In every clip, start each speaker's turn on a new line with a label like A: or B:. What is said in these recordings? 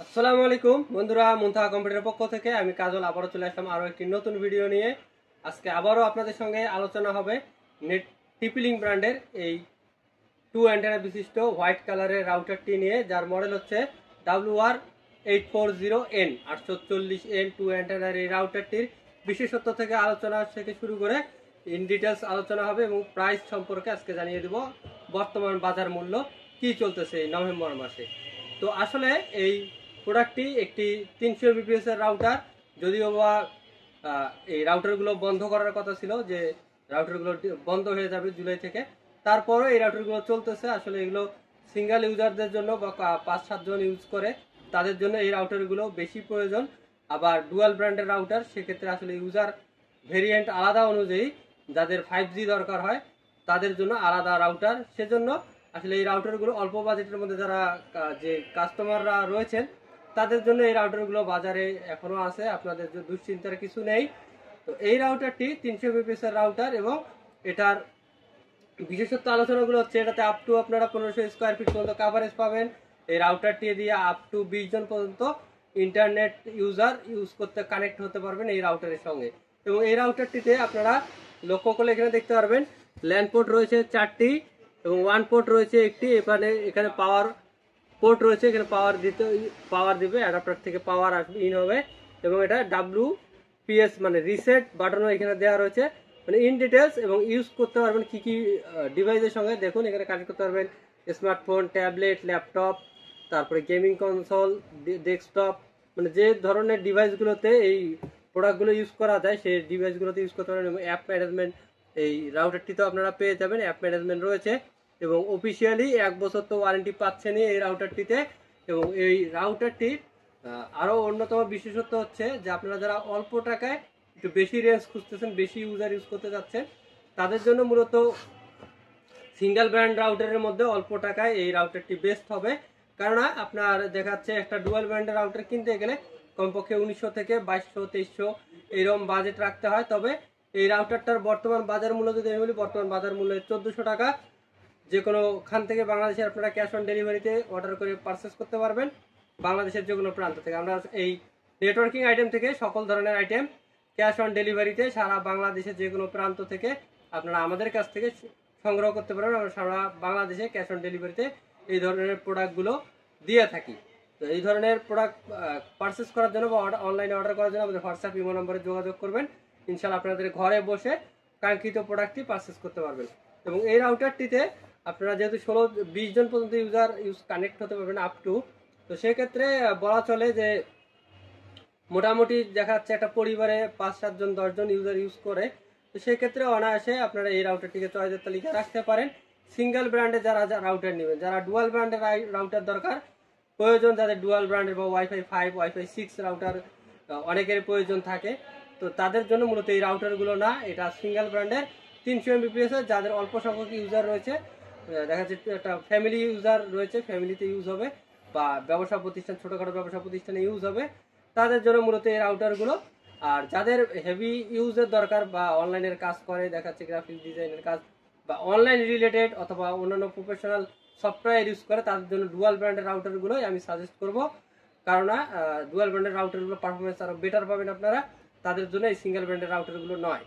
A: আসসালামু আলাইকুম বন্ধুরা, মুনতাহা কম্পিউটারের পক্ষ থেকে আমি কাজল আবারও চলে আসলাম আরও একটি নতুন ভিডিও নিয়ে। আজকে আবারও আপনাদের সঙ্গে আলোচনা হবে নেট টিপি-লিং ব্র্যান্ডের এই 2 অ্যান্টেনা বিশিষ্ট হোয়াইট কালারের রাউটারটি নিয়ে, যার মডেল হচ্ছে WR840N 840N 2 অ্যান্টেনার এই রাউটারটির বিশেষত্ব থেকে আলোচনা থেকে শুরু করে ইন ডিটেলস আলোচনা হবে এবং প্রাইস সম্পর্কে আজকে জানিয়ে দেব বর্তমান বাজার মূল্য কি চলতেছে এই নভেম্বর মাসে। তো আসলে এই প্রোডাক্টটি একটি 300 Mbps এর রাউটার, যদিও বা এই রাউটারগুলো বন্ধ করার কথা ছিল, যে রাউটারগুলো বন্ধ হয়ে যাবে জুলাই থেকে, তারপরও এই রাউটারগুলো চলতেছে। আসলে এগুলো সিঙ্গেল ইউজারদের জন্য বা 5-7 জন ইউজ করে তাদের জন্য এই রাউটারগুলো বেশি প্রয়োজন। আবার ডুয়াল ব্র্যান্ডের রাউটার, সেক্ষেত্রে আসলে ইউজার ভেরিয়েন্ট আলাদা অনুযায়ী যাদের 5G দরকার হয় তাদের জন্য আলাদা রাউটার। সেজন্য আসলে এই রাউটারগুলো অল্প বাজেটের মধ্যে যারা যে কাস্টমাররা রয়েছেন তাদের জন্য এই রাউটারগুলো বাজারে এখনো আছে, আপনাদের দুশ্চিন্তার কিছু নেই। তো এই রাউটারটি 300 Mbps এর রাউটার এবং এটার বিশেষত্ব আলোচনাগুলো হচ্ছে এটাতে আপ টু আপনারা 1500 স্কোয়ার ফিট পর্যন্ত কাভারেজ পাবেন। এই রাউটারটি দিয়ে আপ টু 20 জন পর্যন্ত ইন্টারনেট ইউজার ইউজ করতে কানেক্ট হতে পারবেন এই রাউটারের সঙ্গে। এবং এই রাউটারটিতে আপনারা লক্ষ্য করলে এখানে দেখতে পারবেন ল্যান্ড পোর্ট রয়েছে 4টি এবং ওয়ান পোর্ট রয়েছে একটি। এখানে পাওয়ার পোর্ট রয়েছে, এখানে পাওয়ার দিবে, অ্যাডাপ্টার থেকে পাওয়ার আসবে, ইন হবে। এবং এটা WPS মানে রিসেট বাটনও এখানে দেওয়া রয়েছে, মানে ইন ডিটেলস। এবং ইউজ করতে পারবেন কি কি ডিভাইসের সঙ্গে, দেখুন এখানে কানেক্ট করতে পারবেন স্মার্টফোন, ট্যাবলেট, ল্যাপটপ, তারপরে গেমিং কনসোল, ডেস্কটপ, মানে যে ধরনের ডিভাইসগুলোতে এই প্রোডাক্টগুলো ইউজ করা যায় সেই ডিভাইসগুলোতে ইউজ করতে পারবেন। এবং অ্যাপ ম্যানেজমেন্ট এই রাউটারটিতে আপনারা পেয়ে যাবেন, অ্যাপ ম্যানেজমেন্ট রয়েছে। এবং অফিসিয়ালি 1 বছর তো ওয়ারেন্টি পাচ্ছেনই এই রাউটারটিতে। এবং এই রাউটারটির আরও অন্যতম বিশেষত্ব হচ্ছে যে আপনারা যারা অল্প টাকায় একটু বেশি রেঞ্জ খুঁজতেছেন, বেশি ইউজার ইউজ করতে যাচ্ছেন, তাদের জন্য মূলত সিঙ্গেল ব্র্যান্ড রাউটারের মধ্যে অল্প টাকায় এই রাউটারটি বেস্ট হবে। কারণ আপনার দেখাচ্ছে একটা ডুয়াল ব্র্যান্ডের রাউটার কিনতে গেলে কমপক্ষে 1900 থেকে 2200-2300 এইরকম বাজেট রাখতে হয়। তবে এই রাউটারটার বর্তমান বাজার মূল্য যদি আমি বলি, বর্তমান বাজার মূল্য 1400 টাকা। যে কোনো খান থেকে বাংলাদেশে আপনারা ক্যাশ অন ডেলিভারিতে অর্ডার করে পারচেস করতে পারবেন বাংলাদেশের যে কোনো প্রান্ত থেকে। আমরা এই নেটওয়ার্কিং আইটেম থেকে সকল ধরনের আইটেম ক্যাশ অন ডেলিভারিতে সারা বাংলাদেশের যে কোনো প্রান্ত থেকে আপনারা আমাদের কাছ থেকে সংগ্রহ করতে পারবেন। আমরা সারা বাংলাদেশে ক্যাশ অন ডেলিভারিতে এই ধরনের প্রোডাক্টগুলো দিয়ে থাকি। তো এই ধরনের প্রোডাক্ট পারচেস করার জন্য বা অনলাইনে অর্ডার করার জন্য আমাদের হোয়াটসঅ্যাপ ইমো নম্বরে যোগাযোগ করবেন। ইনশাআল্লাহ আপনাদের ঘরে বসে কাঙ্ক্ষিত প্রোডাক্টটি পারচেস করতে পারবেন। এবং এই রাউটারটিতে আপনারা যেহেতু 16-20 জন পর্যন্ত ইউজ কানেক্ট হতে পারবেন আপ টু, তো সেক্ষেত্রে বলা চলে যে মোটামুটি দেখা যাচ্ছে একটা পরিবারে 5-7 জন 10 জন ইউজার ইউজ করে। তো সেক্ষেত্রে অনায়াসে আপনারা এই রাউটারটিকে চয়েসের তালিকায় রাখতে পারেন। সিঙ্গেল ব্র্যান্ডে যারা রাউটার নেবেন, যারা ডুয়াল ব্র্যান্ডের রাউটার দরকার প্রয়োজন, যাদের ডুয়াল ব্র্যান্ডের বা ওয়াইফাই 5 ওয়াইফাই 6 রাউটার অনেকের প্রয়োজন থাকে, তো তাদের জন্য মূলত এই রাউটারগুলো না। এটা সিঙ্গেল ব্র্যান্ডের 300 Mbps যাদের অল্প সংখ্যক ইউজার রয়েছে, দেখা যাচ্ছে একটা ফ্যামিলি ইউজার রয়েছে, ফ্যামিলিতে ইউজ হবে, বা ব্যবসা প্রতিষ্ঠান, ছোটোখাটো ব্যবসা প্রতিষ্ঠানে ইউজ হবে, তাদের জন্য মূলত এই রাউটারগুলো। আর যাদের হেভি ইউজের দরকার বা অনলাইনের কাজ করে, দেখা যাচ্ছে গ্রাফিক্স ডিজাইনের কাজ বা অনলাইন রিলেটেড অথবা অন্যান্য প্রফেশনাল সফটওয়্যার ইউজ করে, তাদের জন্য ডুয়াল ব্র্যান্ডের রাউটারগুলোই আমি সাজেস্ট করব। কারণ ডুয়াল ব্র্যান্ডের রাউটারগুলো পারফরমেন্স আরও বেটার পাবেন আপনারা, তাদের জন্য এই সিঙ্গেল ব্র্যান্ডের রাউটারগুলো নয়।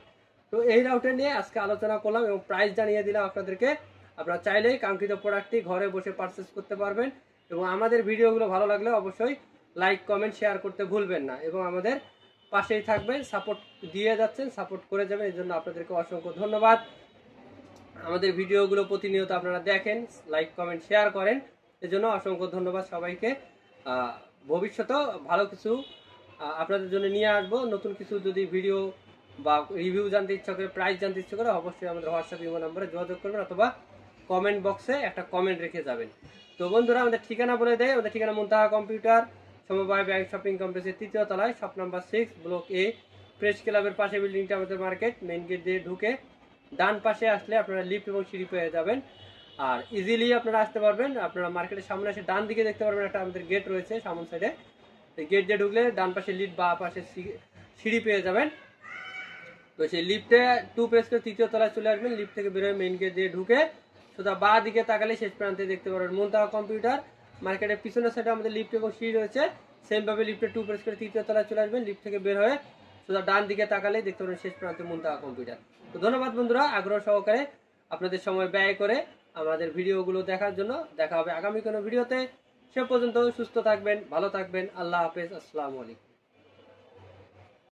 A: তো এই রাউটার নিয়ে আজকে আলোচনা করলাম এবং প্রাইস জানিয়ে দিলাম আপনাদেরকে। আপনারা চাইলেই কাঙ্ক্ষিত প্রোডাক্টটি ঘরে বসে পারচেস করতে পারবেন। এবং আমাদের ভিডিওগুলো ভালো লাগলে অবশ্যই লাইক, কমেন্ট, শেয়ার করতে ভুলবেন না। এবং আমাদের পাশেই থাকবেন, সাপোর্ট দিয়ে যাচ্ছেন, সাপোর্ট করে যাবেন, এই জন্য আপনাদেরকে অসংখ্য ধন্যবাদ। আমাদের ভিডিওগুলো প্রতিনিয়ত আপনারা দেখেন, লাইক, কমেন্ট, শেয়ার করেন, এজন্য অসংখ্য ধন্যবাদ সবাইকে। ভবিষ্যতেও ভালো কিছু আপনাদের জন্য নিয়ে আসবো। নতুন কিছু যদি ভিডিও বা রিভিউ জানতে ইচ্ছা করে, প্রাইস জানতে ইচ্ছা করে, অবশ্যই আমাদের হোয়াটসঅ্যাপ ইমো নম্বরে যোগাযোগ করবেন অথবা কমেন্ট বক্সে একটা কমেন্ট রেখে যাবেন। তো বন্ধুরা, আমাদের ঠিকানা বলে দেয়। আমাদের ঠিকানা মুনতাহা কম্পিউটার, সমবায় ব্যাংক শপিং কমপ্লেক্সের 3য় তলায়, shop number 6, block A, press ক্লাবের পাশে বিল্ডিংটা আমাদের মার্কেট। মেইন গেট দিয়ে ঢুকে ডান পাশে আসলে আপনারা লিফট এবং সিঁড়ি পেয়ে যাবেন। আর ইজিলি আপনারা আসতে পারবেন। আপনারা মার্কেটের সামনে এসে ডান দিকে দেখতে পারবেন একটা আমাদের গেট রয়েছে সামন সাইডে। এই গেট দিয়ে ঢুকলে ডান পাশে লিফট, বা পাশে সিঁড়ি পেয়ে যাবেন। তো সেই লিফটে 2 প্রেস করে 3য় তলায় চলে আসবেন। লিফট থেকে বেরোয় মেইন গেট দিয়ে ঢুকে সোজা বাঁ দিকে তাকালে শেষ প্রান্তে দেখতে পারবেন মুনতাহা কম্পিউটার, মার্কেটের পিছনের সাইডে আমাদের লিফট এবং সিঁড়ি রয়েছে। সেম ভাবে লিফটের 2 প্রেস করে তৃতীয় তলায় চলে আসবেন। লিফট থেকে বের হয়ে সোজা ডান দিকে তাকালেই দেখতে পাবেন শেষ প্রান্তে মুনতাহা কম্পিউটার। তো ধন্যবাদ বন্ধুরা আগ্রহ সহকারে আপনাদের সময় ব্যয় করে আমাদের ভিডিওগুলো দেখার জন্য। দেখা হবে আগামী কোনো ভিডিওতে। সে পর্যন্ত সুস্থ থাকবেন, ভালো থাকবেন। আল্লাহ হাফেজ, আসসালামু আলাইকুম।